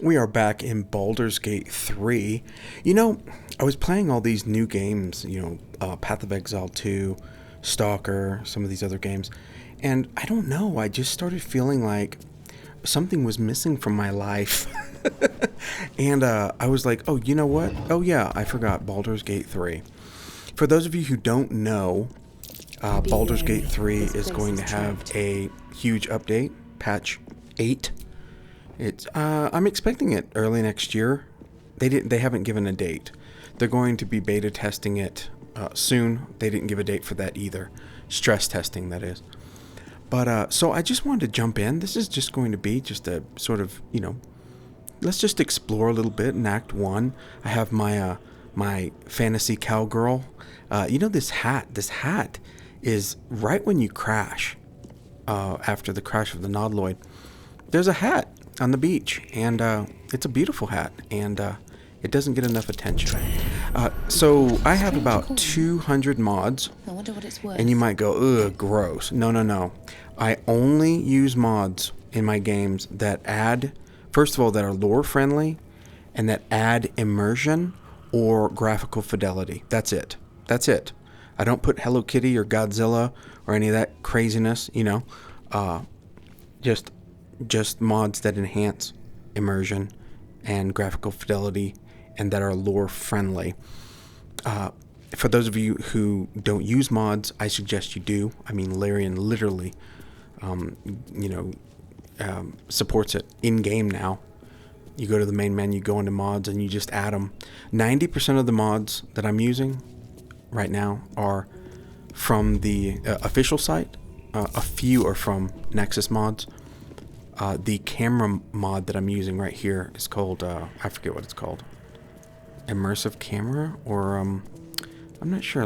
We are back in Baldur's Gate 3. You know, I was playing all these new games, Path of Exile 2, Stalker, some of these other games, and I don't know, I just started feeling like something was missing from my life. And I was like, oh, you know what? Oh, yeah, I forgot Baldur's Gate 3. For those of you who don't know, Baldur's Gate 3 is going to have a huge update, patch 8. I'm expecting it early next year. They haven't given a date. They're going to be beta testing it soon. They didn't give a date for that either. Stress testing, that is. But so I just wanted to jump in. This is just going to be just a sort of, let's just explore a little bit in Act 1. I have my fantasy cowgirl. This hat. This hat is right when you crash, after the crash of the Nodloid. There's a hat on the beach, and it's a beautiful hat, and it doesn't get enough attention. So I have about 200 mods, and you might go, ugh, gross. No. I only use mods in my games that add, first of all, that are lore friendly, and that add immersion or graphical fidelity. That's it. I don't put Hello Kitty or Godzilla or any of that craziness, just mods that enhance immersion and graphical fidelity and that are lore friendly. For those of you who don't use mods, I suggest you do. I mean, Larian literally, supports it in-game now. You go to the main menu, go into mods, and you just add them. 90% of the mods that I'm using right now are from the official site. A few are from Nexus mods. The camera mod that I'm using right here is called, I forget what it's called. Immersive camera? Or, I'm not sure.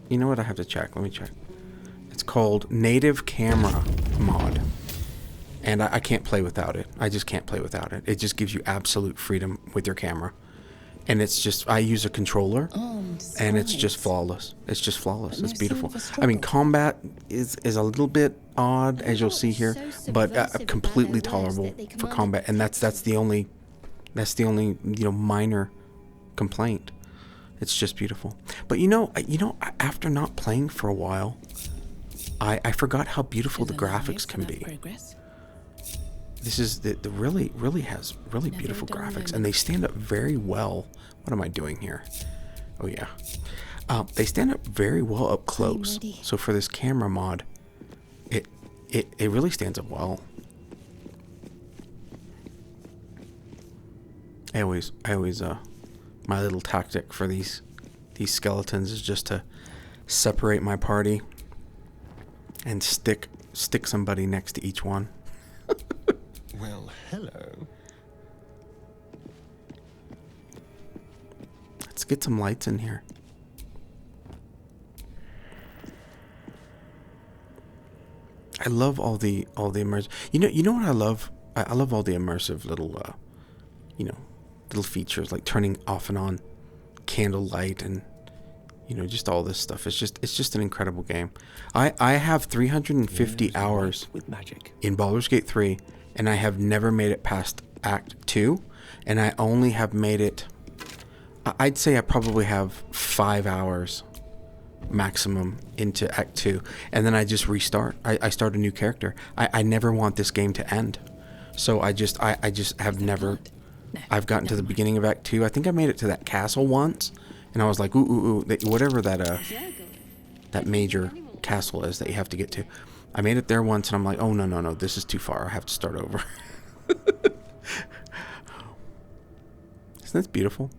You know what? I have to check. Let me check. It's called native camera mod. And I can't play without it. I just can't play without it. It just gives you absolute freedom with your camera. And it's just, I use a controller, and it's just flawless. It's just flawless. It's beautiful. I mean, combat is a little bit odd, as you'll see here, but completely tolerable for combat. And that's the only minor complaint. It's just beautiful. But after not playing for a while, I forgot how beautiful the graphics can be. This is the really has really beautiful graphics, and they stand up very well. What am I doing here? Oh yeah, they stand up very well up close. So for this camera mod, it really stands up well. I always my little tactic for these skeletons is just to separate my party and stick somebody next to each one. Well, hello. Let's get some lights in here. I love all the immersive. You know what I love? I love all the immersive little little features like turning off and on candlelight and just all this stuff. It's just an incredible game. I have 350 hours with magic in Baldur's Gate 3. And I have never made it past Act 2. And I only have made it... I'd say I probably have 5 hours maximum into Act 2. And then I just restart. I start a new character. I never want this game to end. So I just have never... I've gotten to the beginning of Act 2. I think I made it to that castle once. And I was like, ooh. Whatever that major castle is that you have to get to. I made it there once, and I'm like, oh, no, this is too far. I have to start over. Isn't that beautiful?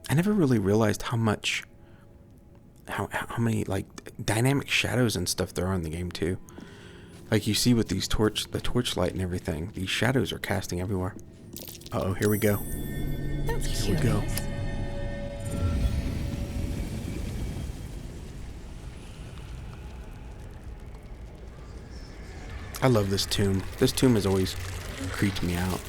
I never really realized how many, like, dynamic shadows and stuff there are in the game, too. Like, you see with these the torchlight and everything, these shadows are casting everywhere. Uh-oh, here we go. Here we go. I love this tomb. This tomb has always creeped me out.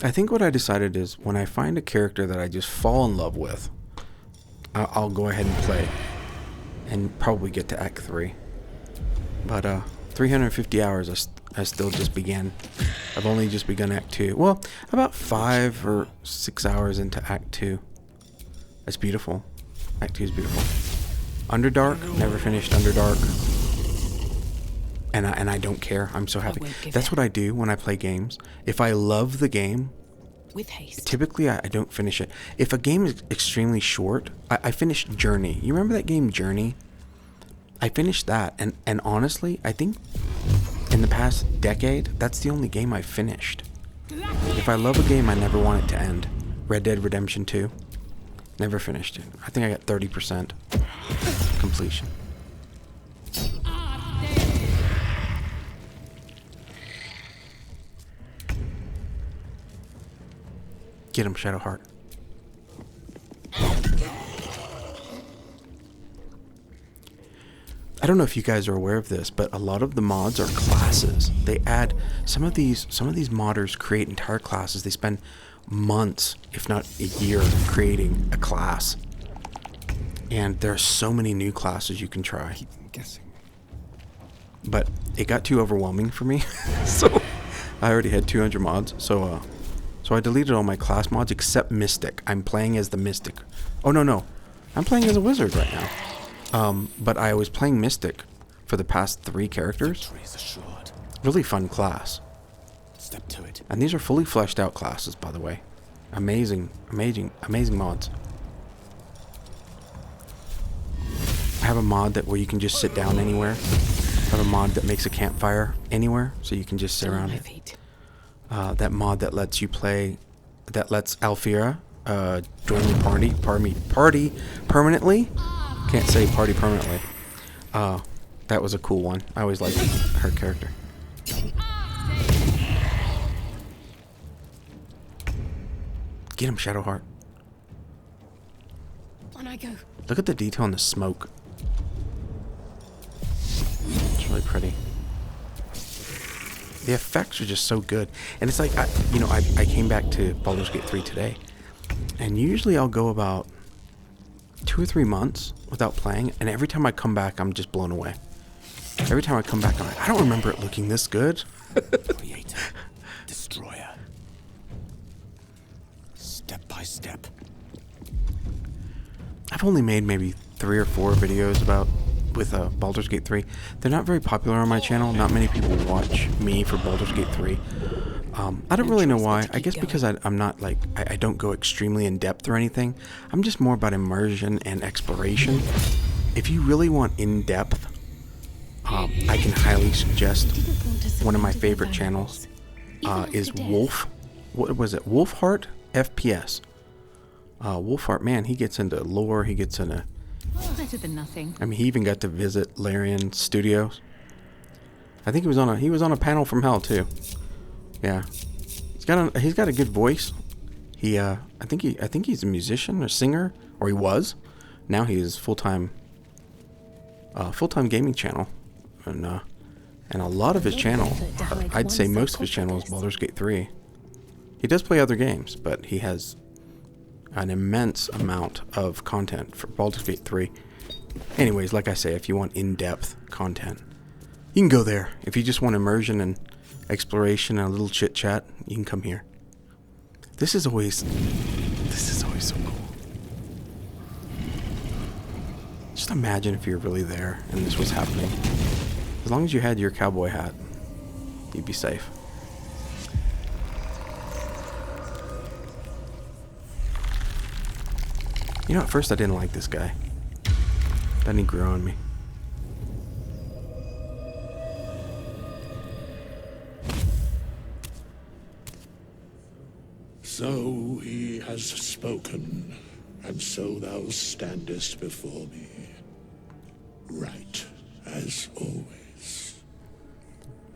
I think what I decided is when I find a character that I just fall in love with, I'll go ahead and play and probably get to Act 3. But 350 hours I still just began. I've only just begun Act 2. Well, about 5 or 6 hours into Act 2. It's beautiful. Act 2 is beautiful. Underdark, never finished Underdark. And I don't care. I'm so happy. That's what I do when I play games. If I love the game, with haste. Typically I don't finish it. If a game is extremely short, I finished Journey. You remember that game Journey? I finished that, and honestly, I think in the past decade, that's the only game I finished. If I love a game, I never want it to end. Red Dead Redemption 2, never finished it. I think I got 30% completion. Get him, Shadowheart. I don't know if you guys are aware of this, but a lot of the mods are classes. They add some of these modders create entire classes. They spend months, if not a year, creating a class. And there are so many new classes you can try. I'm guessing. But it got too overwhelming for me. So I already had 200 mods. So I deleted all my class mods except Mystic. I'm playing as the Mystic. Oh, no. I'm playing as a wizard right now. But I was playing Mystic for the past 3 characters. Really fun class. Step to it. And these are fully fleshed out classes, by the way. Amazing mods. I have a mod where you can just sit down anywhere. I have a mod that makes a campfire anywhere, so you can just sit around it. That mod that lets you play, that lets Alfira join the party permanently. Can't say party permanently. That was a cool one. I always liked her character. Get him, Shadowheart. On I go. Look at the detail in the smoke. It's really pretty. The effects are just so good. And it's like, I came back to Baldur's Gate 3 today. And usually I'll go about 2 or 3 months without playing. And every time I come back, I'm just blown away. Every time I come back, I'm like, I don't remember it looking this good. Creator. Destroyer. Step by step. I've only made maybe 3 or 4 videos with Baldur's Gate 3. They're not very popular on my channel. Not many people watch me for Baldur's Gate 3. I don't really know why. I guess because I'm not like, I don't go extremely in depth or anything. I'm just more about immersion and exploration. If you really want in depth, I can highly suggest one of my favorite channels is Wolf. What was it? Wolfheart FPS. Wolfheart, man, he gets into lore. He gets into. Better than nothing. I mean, he even got to visit Larian Studios. I think he was on a panel from hell too. Yeah, he's got a good voice. I think he's a musician or singer, or he was. Now he is full-time gaming channel, and a lot of his channel, I'd say most of his channel is Baldur's Gate 3. He does play other games, but he has an immense amount of content for Baldur's Gate 3. Anyways, like I say, if you want in-depth content, you can go there. If you just want immersion and exploration and a little chit-chat, you can come here. This is always so cool. Just imagine if you're really there and this was happening. As long as you had your cowboy hat, you'd be safe. You know, at first I didn't like this guy. Then he grew on me. So he has spoken, and so thou standest before me, right as always.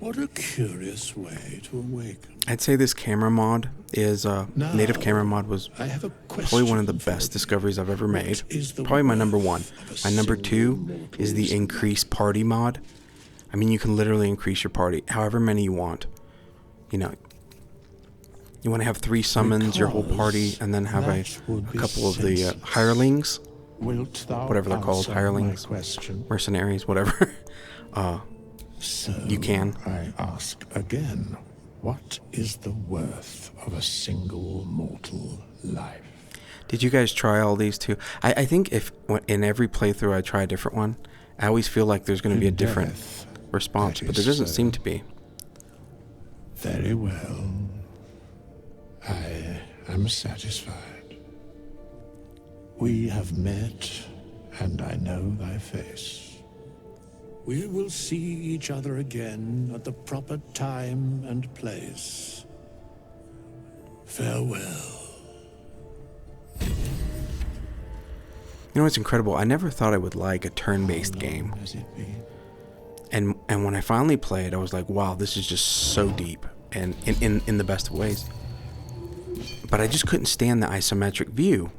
What a curious way to awaken. I'd say this camera mod is native camera mod was probably one of the best discoveries I've ever made. Probably my number 1. My number 2 is the increase party mod. I mean, you can literally increase your party however many you want. You know, You want to have 3 summons, your whole party, and then have a couple of the hirelings, whatever they're called, hirelings, mercenaries, whatever. So you can. I ask again, what is the worth of a single mortal life? Did you guys try all these too? I think if in every playthrough I try a different one, I always feel like there's going to be a different response, but there doesn't seem to be. Very well. I am satisfied. We have met, and I know thy face. We will see each other again at the proper time and place. Farewell. You know what's incredible? I never thought I would like a turn-based game. Has it been? And when I finally played, I was like, wow, this is just so deep, and in the best of ways. But I just couldn't stand the isometric view.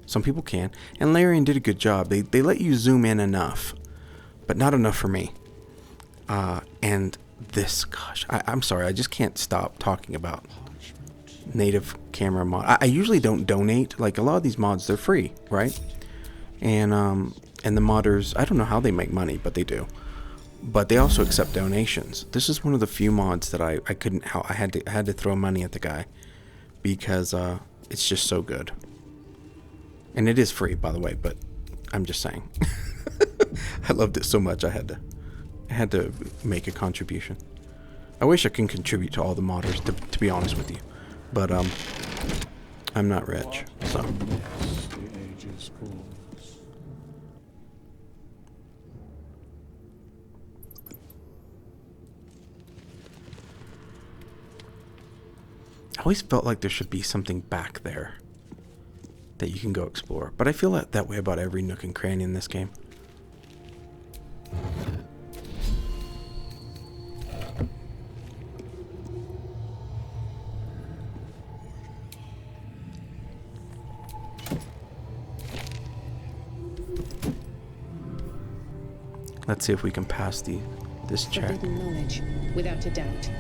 Some people can, and Larian did a good job. They let you zoom in enough, but not enough for me. And this, gosh, I'm sorry, I just can't stop talking about native camera mod. I usually don't donate. Like, a lot of these mods, they're free, right? And the modders, I don't know how they make money, but they do. But they also accept donations. This is one of the few mods that I couldn't. I had to throw money at the guy because it's just so good. And it is free, by the way. But I'm just saying, I loved it so much. I had to make a contribution. I wish I can contribute to all the modders, to be honest with you, but I'm not rich, so. I always felt like there should be something back there that you can go explore. But I feel that way about every nook and cranny in this game. Let's see if we can pass this check. Forbidden knowledge, without a doubt.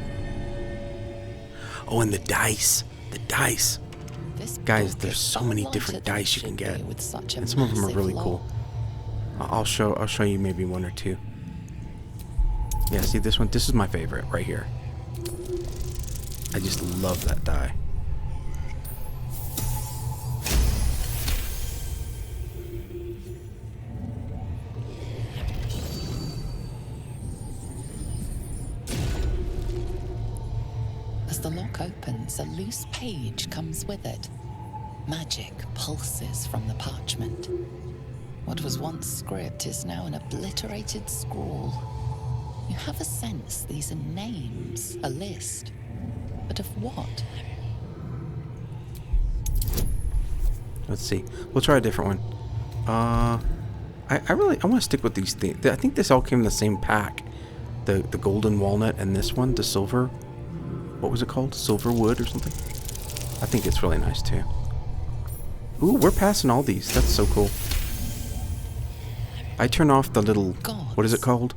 Oh, and the dice. The dice. Guys, there's so many different dice you can get. And some of them are really cool. I'll show you maybe one or two. Yeah, see this one? This is my favorite right here. I just love that die. As the lock opens, a loose page comes with it. Magic pulses from the parchment. What was once script is now an obliterated scrawl. You have a sense these are names, a list. But of what? Let's see. We'll try a different one. I want to stick with these things. I think this all came in the same pack. The golden walnut and this one, the silver. What was it called? Silver wood or something? I think it's really nice too. Ooh, we're passing all these. That's so cool. I turn off the little, what is it called?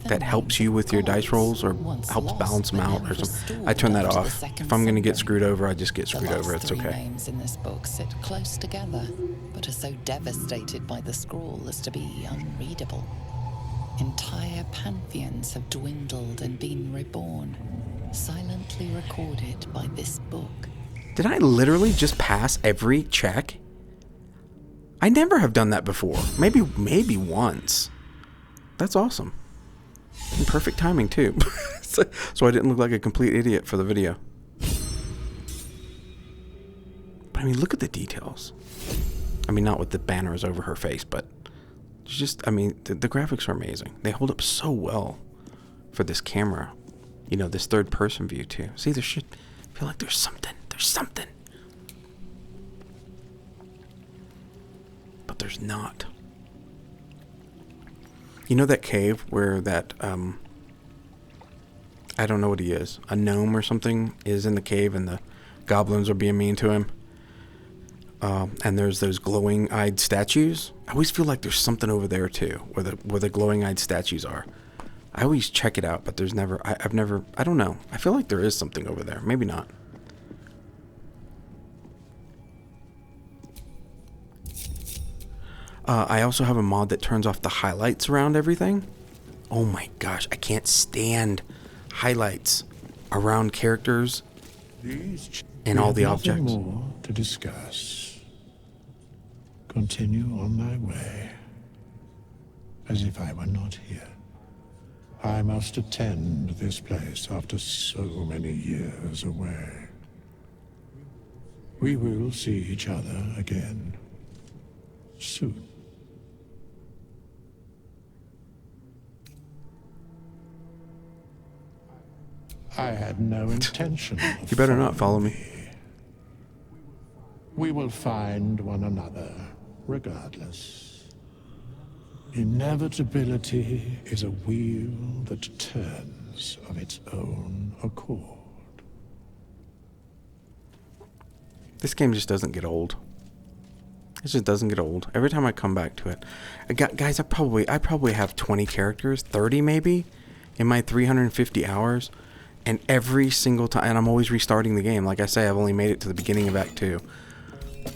That helps you with your dice rolls or helps balance them out or something. I turn that off. If I'm going to get screwed over, I just get screwed over. It's okay. Names in this book sit close together, but are so devastated by the scrawl as to be unreadable. Entire pantheons have dwindled and been reborn, silently recorded by this book. Did I literally just pass every check? I never have done that before. Maybe once. That's awesome. And perfect timing too. So I didn't look like a complete idiot for the video. But I mean, look at the details. I mean, not with the banners over her face, but just, I mean, the graphics are amazing. They hold up so well for this camera. You know, this third person view too. See, there should feel like there's something. There's something. But there's not. You know that cave where that, I don't know what he is, a gnome or something is in the cave and the goblins are being mean to him? And there's those glowing-eyed statues. I always feel like there's something over there too, where the glowing-eyed statues are. I always check it out, but there's never, I don't know. I feel like there is something over there. Maybe not. I also have a mod that turns off the highlights around everything. Oh my gosh, I can't stand highlights around characters and all the objects. Nothing more to discuss. Continue on thy way, as if I were not here. I must attend this place after so many years away. We will see each other again soon. I had no intention of You better not follow following me. thee. We will find one another, regardless. Inevitability is a wheel that turns of its own accord. This game just doesn't get old. It just doesn't get old. Every time I come back to it, guys, I probably have 20 characters, 30 maybe, in my 350 hours, and every single time, and I'm always restarting the game. Like I say, I've only made it to the beginning of Act 2.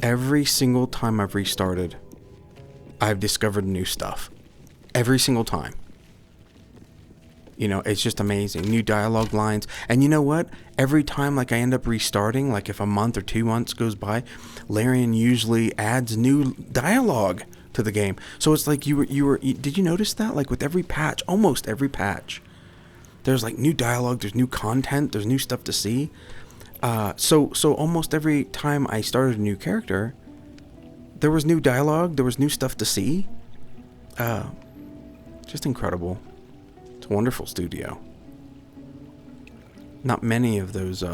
Every single time I've restarted, I've discovered new stuff. Every single time. You know, it's just amazing. New dialogue lines. And you know what? Every time, like, I end up restarting, like if a month or 2 months goes by, Larian usually adds new dialogue to the game. So it's like did you notice that? Like with every patch, almost every patch, there's like new dialogue, there's new content, there's new stuff to see. So almost every time I started a new character, there was new dialogue, there was new stuff to see. Just incredible. It's a wonderful studio. Not many of those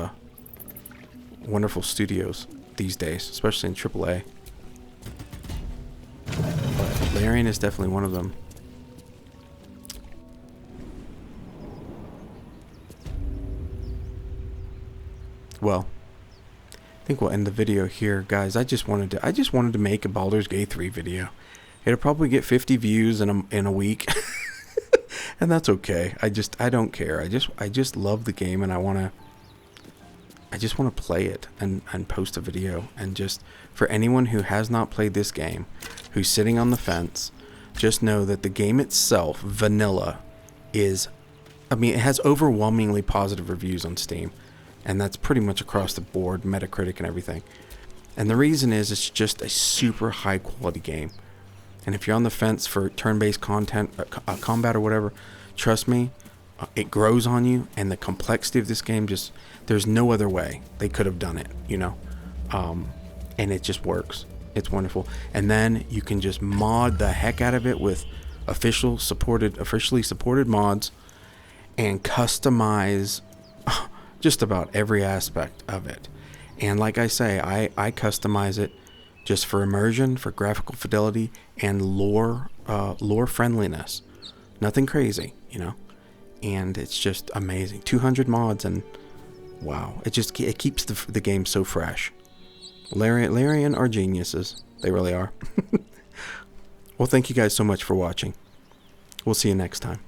wonderful studios these days, especially in AAA. But Larian is definitely one of them. Well, I think we'll end the video here, guys. I just wanted to make a Baldur's Gate 3 video. It'll probably get 50 views in a week. And that's okay. I don't care. I just love the game, and I just want to play it and post a video. And just for anyone who has not played this game, who's sitting on the fence, just know that the game itself, vanilla, it has overwhelmingly positive reviews on Steam. And that's pretty much across the board, Metacritic and everything. And the reason is it's just a super high quality game. And if you're on the fence for turn-based combat or whatever, trust me, it grows on you. And the complexity of this game, there's no other way they could have done it, you know. And it just works. It's wonderful. And then you can just mod the heck out of it with officially supported mods and customize just about every aspect of it. And like I say, I customize it just for immersion, for graphical fidelity, and lore friendliness. Nothing crazy, you know. And it's just amazing. 200 mods, and wow, it keeps the game so fresh. Larian are geniuses. They really are. Well, thank you guys so much for watching. We'll see you next time.